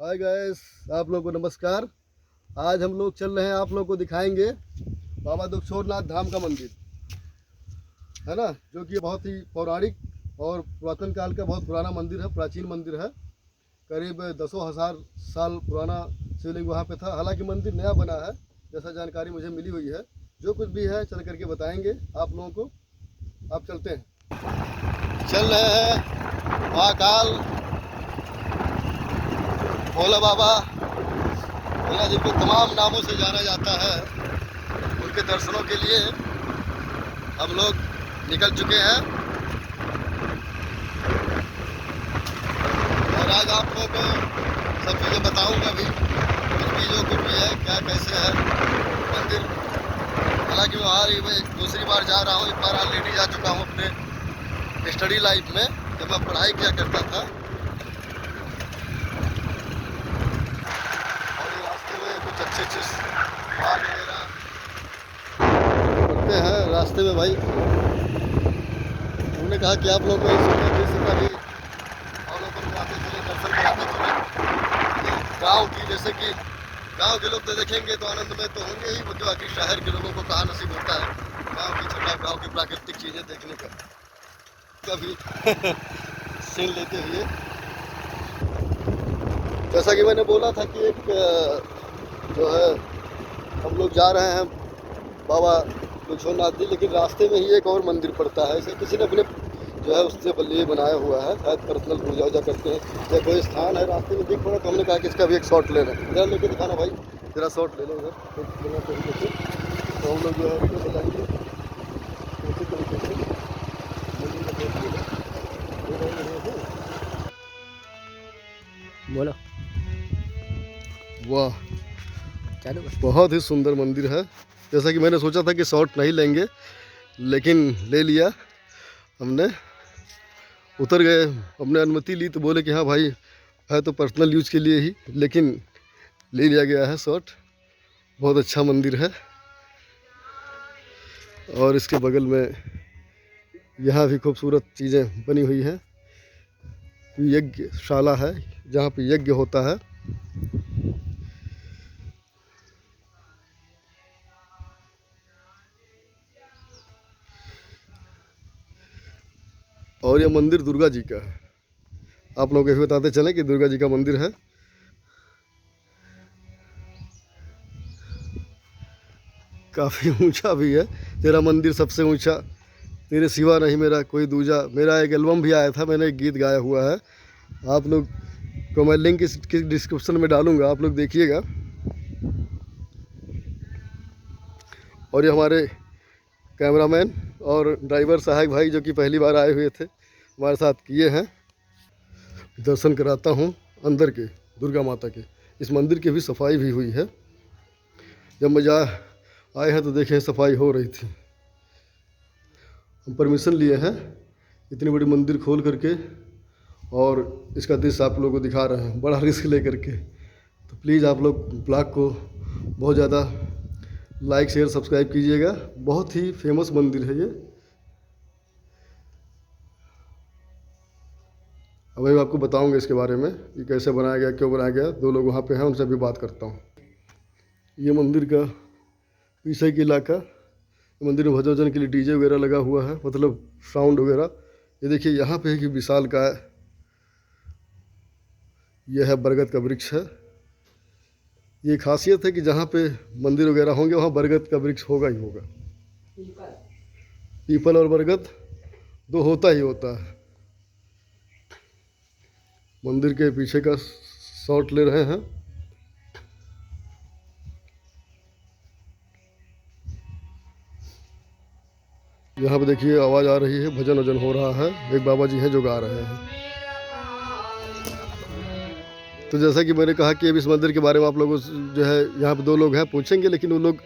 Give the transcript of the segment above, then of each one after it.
Hi guys, आप लोगों को नमस्कार। आज हम लोग चल रहे हैं, आप लोगों को दिखाएंगे बाबा दुक्षोरनाथ धाम का मंदिर है ना, जो कि बहुत ही पौराणिक और पुरातन काल का बहुत पुराना मंदिर है, प्राचीन मंदिर है। करीब दसों हजार साल पुराना शिवलिंग वहाँ पे था। हालांकि मंदिर नया बना है, जैसा जानकारी मुझे मिली हुई है। जो कुछ भी है चल करके बताएंगे आप लोगों को। आप चलते हैं, चल रहे हैं महाकाल भोला बाबा, भोला जी को तमाम नामों से जाना जाता है। उनके दर्शनों के लिए हम लोग निकल चुके हैं और आज आप लोगों को सब चीज़ें बताऊंगा भी, जो कुछ भी है क्या कैसे है मंदिर। हालांकि मैं वहाँ दूसरी बार जा रहा हूँ, एक बार ऑलरेडी जा चुका हूँ अपने स्टडी लाइफ में, जब मैं पढ़ाई किया करता था। अच्छे अच्छे पढ़ते हैं रास्ते में भाई। उन्होंने कहा कि आप लोग को का भी और लोग बुलाते चले, दर्शन कराते चले। गाँव की, जैसे कि गांव के लोग तो देखेंगे तो आनंद में तो होंगे ही, जो बाकी शहर के लोगों को कहाँ नसीब होता है गाँव की छोटा, गाँव की प्राकृतिक चीज़ें देखने का कभी सीन लेते हुए। जैसा कि मैंने बोला था कि एक जो है हम लोग जा रहे हैं बाबा दुक्षोरनाथ जी, लेकिन रास्ते में ही एक और मंदिर पड़ता है। इसे किसी ने अपने जो है उससे लिए बनाया हुआ है, शायद पर्सनल पूजा वूजा करते हैं या कोई स्थान है। रास्ते में देख पड़ा तो हमने कहा कि इसका भी एक शॉट ले लें। इधर लेके दिखाना भाई, जरा शॉट ले लो इधर तरीके से। तो हम लोग जो है उसको बताएंगे उसी तरीके से बोलो। वाह, बहुत ही सुंदर मंदिर है। जैसा कि मैंने सोचा था कि शॉट नहीं लेंगे, लेकिन ले लिया हमने। उतर गए, हमने अनुमति ली तो बोले कि हाँ भाई है तो पर्सनल यूज के लिए ही, लेकिन ले लिया गया है शॉट। बहुत अच्छा मंदिर है। और इसके बगल में यहाँ भी खूबसूरत चीज़ें बनी हुई हैं। यज्ञशाला है जहाँ पे यज्ञ होता है। और यह मंदिर दुर्गा जी का है। आप लोग ये बताते चलें कि दुर्गा जी का मंदिर है। काफ़ी ऊंचा भी है। तेरा मंदिर सबसे ऊंचा, तेरे सिवा नहीं मेरा कोई दूजा। मेरा एक एल्बम भी आया था, मैंने एक गीत गाया हुआ है। आप लोग को मैं लिंक इसकी डिस्क्रिप्शन में डालूंगा, आप लोग देखिएगा। और ये हमारे कैमरामैन और ड्राइवर सहायक भाई जो कि पहली बार आए हुए थे, हमारे साथ किए हैं। दर्शन कराता हूँ अंदर के दुर्गा माता के। इस मंदिर की भी सफाई भी हुई है। जब मैं आए हैं तो देखें सफाई हो रही थी। हम परमिशन लिए हैं इतनी बड़ी मंदिर खोल करके, और इसका दृश्य आप लोगों को दिखा रहे हैं, बड़ा रिस्क ले करके। तो प्लीज़ आप लोग ब्लॉग को बहुत ज़्यादा लाइक शेयर सब्सक्राइब कीजिएगा। बहुत ही फेमस मंदिर है ये। अब मैं आपको बताऊंगा इसके बारे में कि कैसे बनाया गया, क्यों बनाया गया। दो लोग वहाँ पे हैं, उनसे भी बात करता हूँ। ये मंदिर का पीछे की इलाका, मंदिर में भजन वजन के लिए डीजे वगैरह लगा हुआ है, मतलब साउंड वगैरह। ये देखिए यहाँ पे है कि विशाल का है, यह है बरगद का वृक्ष है। ये खासियत है कि जहाँ पे मंदिर वगैरह होंगे वहाँ बरगद का वृक्ष होगा ही होगा। पीपल और बरगद दो होता ही होता है। मंदिर के पीछे का शॉट ले रहे हैं। यहाँ पे देखिए आवाज़ आ रही है, भजन वजन हो रहा है। एक बाबा जी हैं जो गा रहे हैं। तो जैसा कि मैंने कहा कि अब इस मंदिर के बारे में आप लोगों से जो है, यहाँ पे दो लोग हैं पूछेंगे, लेकिन वो लोग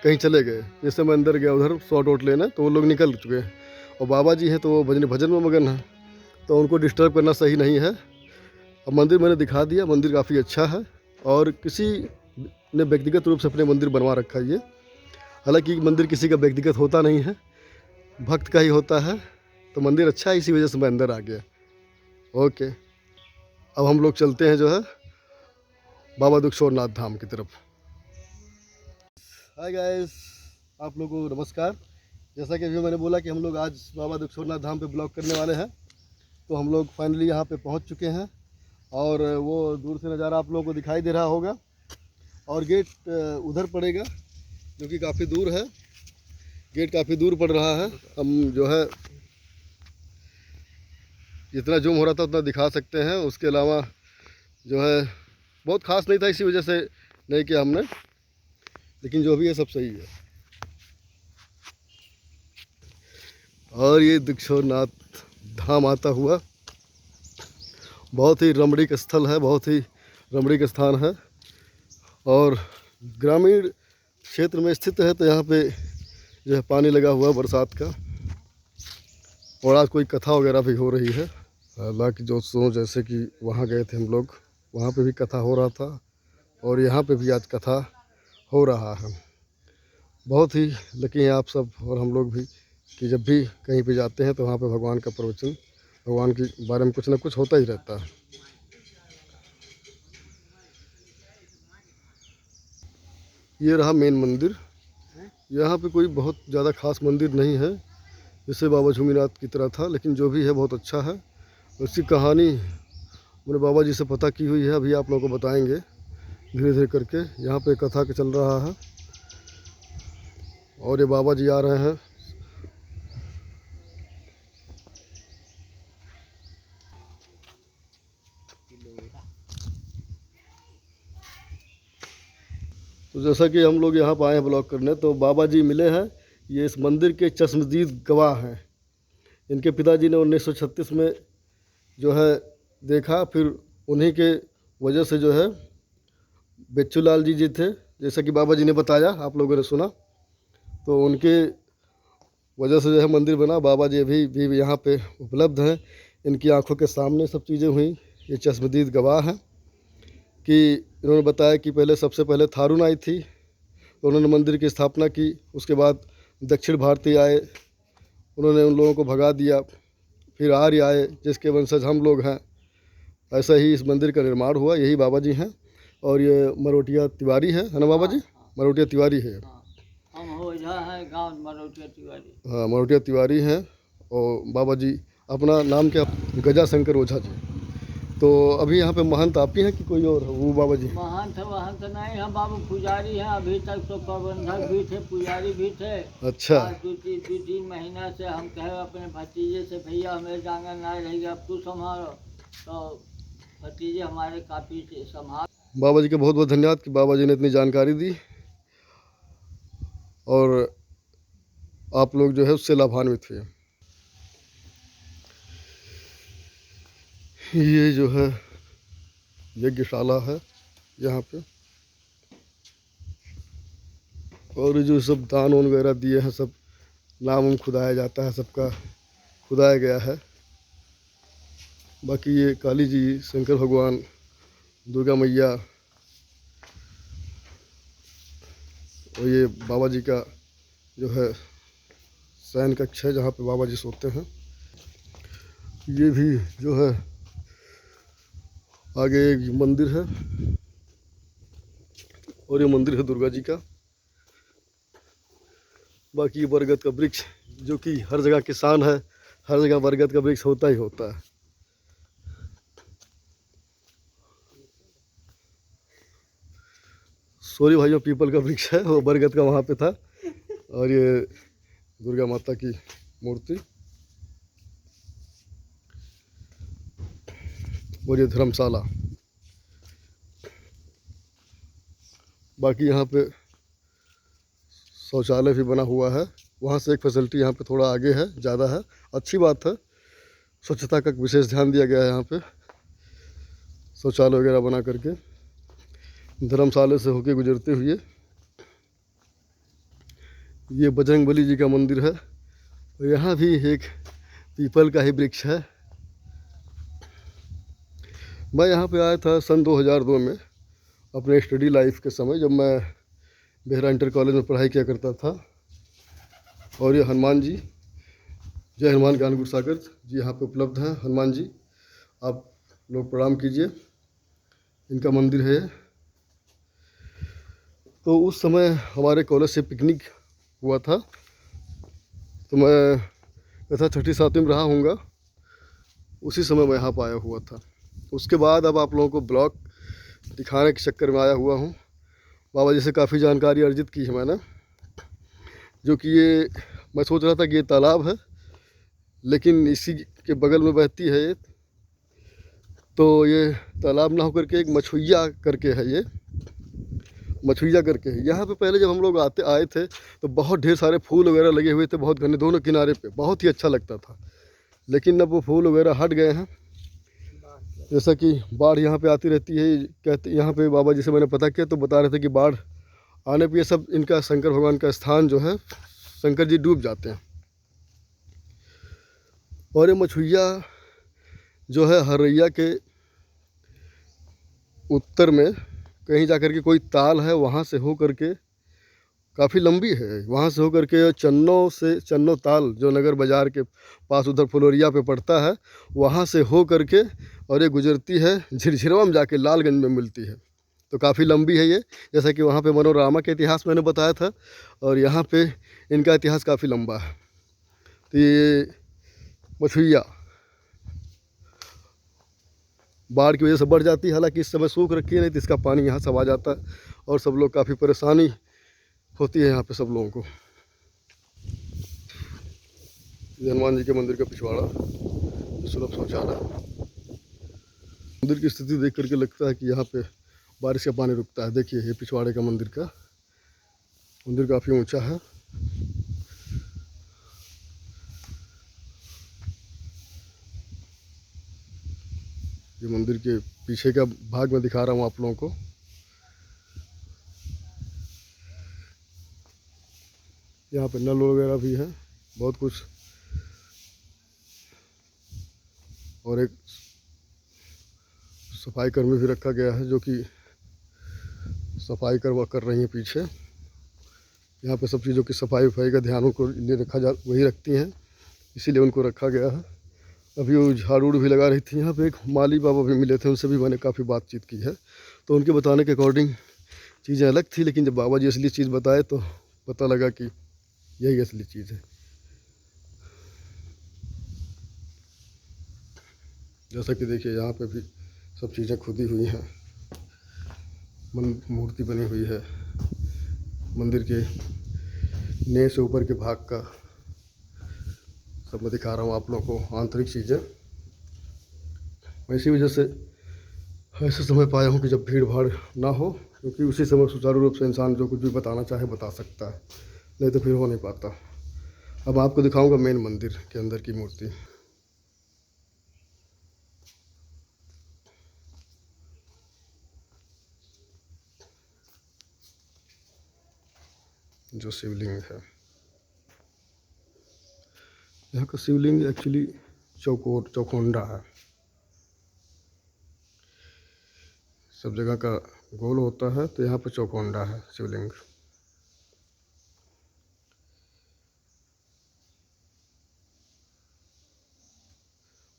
कहीं चले गए। जैसे मैं अंदर गया उधर शॉट वोट लेना, तो वो लोग निकल चुके हैं। और बाबा जी हैं तो वो भजन में मगन है, तो उनको डिस्टर्ब करना सही नहीं है। अब मंदिर मैंने दिखा दिया, मंदिर काफ़ी अच्छा है और किसी ने व्यक्तिगत रूप से अपने मंदिर बनवा रखा है ये। हालांकि मंदिर किसी का व्यक्तिगत होता नहीं है, भक्त का ही होता है। तो मंदिर अच्छा है, इसी वजह से मैं अंदर आ गया। ओके, अब हम लोग चलते हैं जो है बाबा दुक्षोरनाथ धाम की तरफ। हाय गाइस, आप लोगों को नमस्कार। जैसा कि अभी मैंने बोला कि हम लोग आज बाबा दुक्षोरनाथ धाम पे ब्लॉग करने वाले हैं, तो हम लोग फाइनली यहाँ पे पहुँच चुके हैं और वो दूर से नज़ारा आप लोगों को दिखाई दे रहा होगा और गेट उधर पड़ेगा जो कि काफ़ी दूर है। गेट काफ़ी दूर पड़ रहा है। हम जो है जितना जूम हो रहा था उतना दिखा सकते हैं। उसके अलावा जो है बहुत ख़ास नहीं था, इसी वजह से नहीं किया हमने, लेकिन जो भी है सब सही है। और ये दुक्षोरनाथ धाम आता हुआ बहुत ही रमणीक स्थल है, बहुत ही रमणीक स्थान है और ग्रामीण क्षेत्र में स्थित है। तो यहाँ पे जो है पानी लगा हुआ है बरसात का और आज कोई कथा वगैरह भी हो रही है। हालांकि दोस्तों जैसे कि वहाँ गए थे हम लोग, वहाँ पे भी कथा हो रहा था और यहाँ पे भी आज कथा हो रहा है। बहुत ही लकी हैं आप सब और हम लोग भी कि जब भी कहीं पे जाते हैं तो वहाँ पे भगवान का प्रवचन, भगवान के बारे में कुछ ना कुछ होता ही रहता है। ये रहा मेन मंदिर। यहाँ पे कोई बहुत ज़्यादा खास मंदिर नहीं है, जैसे बाबा झुंगीनाथ की तरह था, लेकिन जो भी है बहुत अच्छा है। उसकी कहानी मैंने बाबा जी से पता की हुई है, अभी आप लोगों को बताएंगे धीरे धीरे करके। यहाँ पे कथा के चल रहा है और ये बाबा जी आ रहे हैं। तो जैसा कि हम लोग यहाँ पर आए हैं ब्लॉग करने, तो बाबा जी मिले हैं। ये इस मंदिर के चश्मदीद गवाह हैं। इनके पिताजी ने 1936 में जो है देखा, फिर उन्हीं के वजह से जो है बेच्चू लाल जी थे, जैसा कि बाबा जी ने बताया, आप लोगों ने सुना, तो उनके वजह से जो है मंदिर बना। बाबा जी अभी भी यहाँ पे उपलब्ध हैं। इनकी आंखों के सामने सब चीज़ें हुई। ये चश्मदीद गवाह हैं कि इन्होंने बताया कि पहले सबसे पहले थारून आई थी, तो उन्होंने मंदिर की स्थापना की। उसके बाद दक्षिण भारतीय आए, उन्होंने उन लोगों को भगा दिया। फिर आर्य आए जिसके वंशज हम लोग हैं। ऐसा ही इस मंदिर का निर्माण हुआ। यही बाबा जी हैं और ये मरोटिया तिवारी है ना बाबा जी? मरोटिया तिवारी है। हम ओझा हैं, गांव मरोटिया तिवारी। हाँ, मरोटिया तिवारी हैं। और बाबा जी अपना नाम क्या? गजा शंकर ओझा जी। तो अभी यहाँ पे महंत आप ही हैं कि कोई और? वो बाबा जी महंत वहंत नहीं, हम बाबू पुजारी हैं। अभी तक तो प्रबंधक भी थे, पुजारी भी थे। अच्छा। आज दो तीन महीना से हम कहे अपने भतीजे से, भैया हमें जांगन नहीं रहेगी, अब तू संभालो। तो भतीजे हमारे काफ़ी संभाल। बाबा जी का बहुत बहुत धन्यवाद कि बाबा जी ने इतनी जानकारी दी और आप लोग जो है उससे लाभान्वित हुए। ये जो है यज्ञशाला है यहाँ पे, और जो सब दान वान वगैरह दिए हैं, सब नाम खुदाया जाता है, सबका खुदाया गया है। बाकी ये काली जी, शंकर भगवान, दुर्गा मैया और ये बाबा जी का जो है शयन कक्ष है जहाँ पे बाबा जी सोते हैं। ये भी जो है आगे एक मंदिर है और ये मंदिर है दुर्गा जी का। बाकी बरगद का वृक्ष जो कि हर जगह किसान है, हर जगह बरगद का वृक्ष होता ही होता है। सॉरी भाइयों, पीपल का वृक्ष है, वो बरगद का वहाँ पे था। और ये दुर्गा माता की मूर्ति और ये धर्मशाला। बाकी यहाँ पे शौचालय भी बना हुआ है। वहाँ से एक फैसिलिटी यहाँ पे थोड़ा आगे है, ज़्यादा है, अच्छी बात है। स्वच्छता का विशेष ध्यान दिया गया है यहाँ पे, शौचालय वगैरह बना करके। धर्मशाला से होके गुजरते हुए ये बजरंगबली जी का मंदिर है और यहाँ भी एक पीपल का ही वृक्ष है। मैं यहाँ पे आया था सन 2002 में अपने स्टडी लाइफ के समय, जब मैं बेहरा इंटर कॉलेज में पढ़ाई किया करता था। और ये हनुमान जी, जय हनुमान ज्ञान गुरु सागर जी यहाँ पे उपलब्ध हैं। हनुमान जी आप लोग प्रणाम कीजिए, इनका मंदिर है। तो उस समय हमारे कॉलेज से पिकनिक हुआ था, तो मैं कथा छठी सातवीं में रहा हूँगा, उसी समय मैं यहाँ पर आया हुआ था। उसके बाद अब आप लोगों को ब्लॉग दिखाने के चक्कर में आया हुआ हूँ। बाबा जी से काफ़ी जानकारी अर्जित की है मैंने, जो कि ये मैं सोच रहा था कि ये तालाब है, लेकिन इसी के बगल में बहती है ये, तो ये तालाब ना होकर के एक मछुइया करके है, ये मछुइया करके है। यहाँ पे पहले जब हम लोग आए थे तो बहुत ढेर सारे फूल वगैरह लगे हुए थे, बहुत घने दोनों किनारे पे, बहुत ही अच्छा लगता था। लेकिन अब वो फूल वगैरह हट गए हैं, जैसा कि बाढ़ यहाँ पे आती रहती है। कहते यहाँ पे बाबा जी से मैंने पता किया तो बता रहे थे कि बाढ़ आने पे ये सब इनका शंकर भगवान का स्थान जो है, शंकर जी डूब जाते हैं। और ये मछुइया जो है हरैया के उत्तर में कहीं जाकर के कोई ताल है, वहाँ से हो करके काफ़ी लंबी है, वहाँ से होकर के चन्नो ताल जो नगर बाज़ार के पास उधर फ्लोरिया पे पड़ता है, वहाँ से हो करके और ये गुजरती है झिरझिरवा में जाके लालगंज में मिलती है। तो काफ़ी लंबी है ये, जैसा कि वहाँ पे मनोरमा के इतिहास मैंने बताया था, और यहाँ पे इनका इतिहास काफ़ी लंबा है। तो ये मछुइया बाढ़ की वजह से बढ़ जाती है, हालांकि इस समय सूख रखी है, नहीं तो इसका पानी यहाँ सब आ जाता है और सब लोग काफ़ी परेशानी होती है यहाँ पे सब लोगों को। हनुमान जी के मंदिर का पिछवाड़ा, सुलभ शौचालय। मंदिर की स्थिति देख करके लगता है कि यहाँ पे बारिश का पानी रुकता है। देखिए ये पिछवाड़े का मंदिर काफ़ी ऊंचा है। ये मंदिर के पीछे का भाग में दिखा रहा हूँ आप लोगों को। यहाँ पे नल वगैरह भी है, बहुत कुछ, और एक सफाई कर्मी भी रखा गया है जो कि सफाई कर रही हैं पीछे। यहाँ पे सब चीज़ों की सफाई का ध्यान उनको लिए वही रखती हैं, इसीलिए उनको रखा गया है। अभी वो झाड़ू भी लगा रही थी। यहाँ पे एक माली बाबा भी मिले थे, उनसे भी मैंने काफ़ी बातचीत की है, तो उनके बताने के अकॉर्डिंग चीज़ें अलग थी, लेकिन जब बाबा जी असली चीज़ बताए तो पता लगा कि यही असली चीज़ है। जैसा कि देखिए यहाँ पे भी सब चीज़ें खुदी हुई हैं, मूर्ति बनी हुई है। मंदिर के नए से ऊपर के भाग का सब मैं दिखा रहा हूँ आप लोगों को, आंतरिक चीज़ें। मैं इसी वजह से ऐसे समय पाया हूँ कि जब भीड़ भाड़ ना हो, क्योंकि उसी समय सुचारू रूप से इंसान जो कुछ भी बताना चाहे बता सकता है, नहीं तो फिर हो नहीं पाता। अब आपको दिखाऊंगा मेन मंदिर के अंदर की मूर्ति। जो शिवलिंग है, यहाँ का शिवलिंग एक्चुअली चौकोंडा है। सब जगह का गोल होता है, तो यहाँ पर चौकोंडा है शिवलिंग।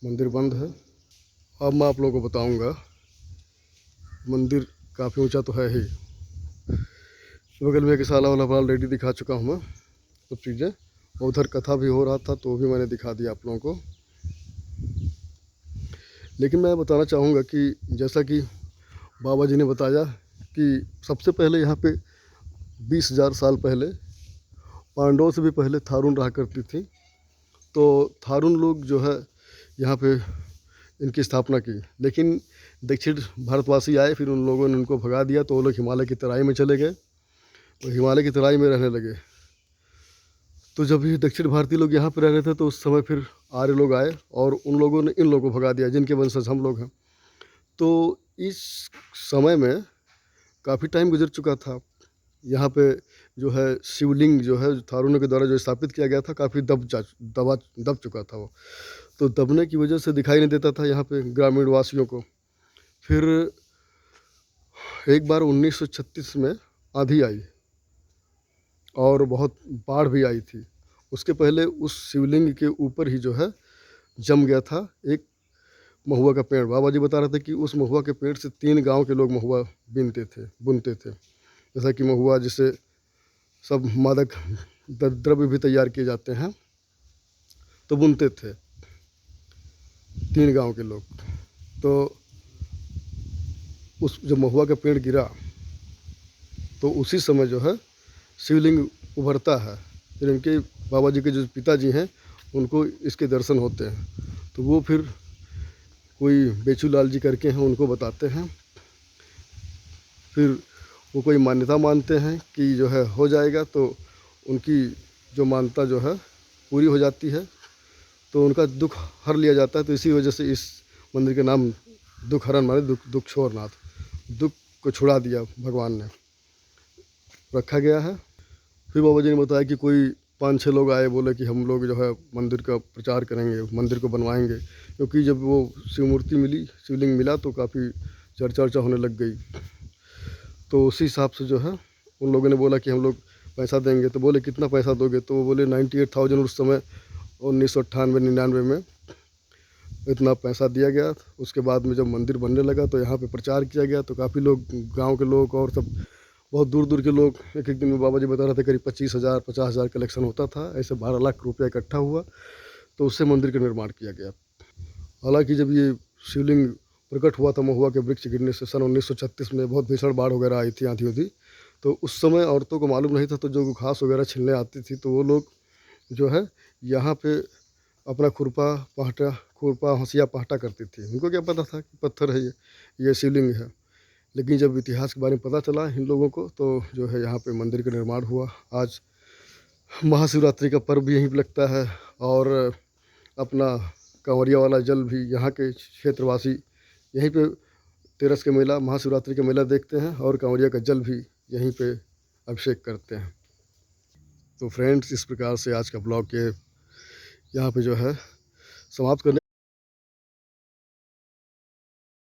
मंदिर बंद है। अब मैं आप लोगों को बताऊंगा, मंदिर काफ़ी ऊंचा तो है ही, बगल में एक साला वाला ऑलरेडी दिखा चुका हूँ मैं सब चीज़ें, और उधर कथा भी हो रहा था तो भी मैंने दिखा दिया आप लोगों को। लेकिन मैं बताना चाहूँगा कि जैसा कि बाबा जी ने बताया कि सबसे पहले यहाँ पे 20,000 साल पहले पांडवों से भी पहले थारून रहा करती थी। तो थारून लोग जो है यहाँ पे इनकी स्थापना की, लेकिन दक्षिण भारतवासी आए, फिर उन लोगों ने उनको भगा दिया, तो वो लोग हिमालय की तराई में चले गए, तो हिमालय की तराई में रहने लगे। तो जब ये दक्षिण भारतीय लोग यहाँ पर रह रहे थे, तो उस समय फिर आर्य लोग आए और उन लोगों ने इन लोगों को भगा दिया, जिनके वंशज हम लोग हैं। तो इस समय में काफ़ी टाइम गुजर चुका था। यहाँ पे जो है शिवलिंग जो है थारूनों के द्वारा जो स्थापित किया गया था, काफ़ी दब चुका था वो, तो दबने की वजह से दिखाई नहीं देता था यहाँ पे ग्रामीण वासियों को। फिर एक बार 1936 में आंधी आई और बहुत बाढ़ भी आई थी। उसके पहले उस शिवलिंग के ऊपर ही जो है जम गया था एक महुआ का पेड़। बाबा जी बता रहे थे कि उस महुआ के पेड़ से 3 गांव के लोग महुआ बुनते थे। जैसा कि महुआ जिससे सब मादक द्रव्य भी तैयार किए जाते हैं, तो बुनते थे 3 गांव के लोग। तो उस जब महुआ का पेड़ गिरा तो उसी समय जो है शिवलिंग उभरता है। फिर इनके बाबा जी के जो पिताजी हैं उनको इसके दर्शन होते हैं, तो वो फिर कोई बेचू लाल जी करके हैं उनको बताते हैं। फिर वो कोई मान्यता मानते हैं कि जो है हो जाएगा, तो उनकी जो मान्यता जो है पूरी हो जाती है, तो उनका दुख हर लिया जाता है। तो इसी वजह से इस मंदिर का नाम दुख हरण माने दुख छोड़नाथ, दुख को छुड़ा दिया भगवान ने, रखा गया है। फिर बाबा जी ने बताया कि कोई 5-6 लोग आए, बोले कि हम लोग जो है मंदिर का प्रचार करेंगे, मंदिर को बनवाएंगे। क्योंकि जब वो शिव मूर्ति मिली, शिवलिंग मिला, तो काफ़ी चर्चा होने लग गई। तो उसी हिसाब से जो है उन लोगों ने बोला कि हम लोग पैसा देंगे। तो बोले कितना पैसा दोगे? तो वो बोले 98,000 उस समय 1998-99 में इतना पैसा दिया गया। उसके बाद में जब मंदिर बनने लगा तो यहाँ पे प्रचार किया गया, तो काफ़ी लोग, गांव के लोग और सब बहुत दूर दूर के लोग, एक दिन में बाबा जी बता रहे थे करीब 25,000 50,000 कलेक्शन होता था। ऐसे 12 लाख रुपया इकट्ठा हुआ, तो उससे मंदिर का निर्माण किया गया। हालांकि जब ये शिवलिंग प्रकट हुआ था महुआ के वृक्ष गिरने से सन 1936 में, बहुत भीषण बाढ़ वगैरह आई थी, आंधी उधी, तो उस समय औरतों को मालूम नहीं था, तो जो घास वगैरह छिलने आती थी तो वो लोग जो है यहाँ पे अपना खुरपा हंसिया पाहटा करती थी। उनको क्या पता था कि पत्थर है, ये शिवलिंग है। लेकिन जब इतिहास के बारे में पता चला इन लोगों को, तो जो है यहाँ पे मंदिर का निर्माण हुआ। आज महाशिवरात्रि का पर्व भी यहीं पर लगता है, और अपना कांवरिया वाला जल भी यहाँ के क्षेत्रवासी यहीं पे तेरस के मेला, महाशिवरात्रि का मेला देखते हैं, और कांवरिया का जल भी यहीं पे अभिषेक करते हैं। तो फ्रेंड्स, इस प्रकार से आज का ब्लॉग के यहाँ पे जो है समाप्त करने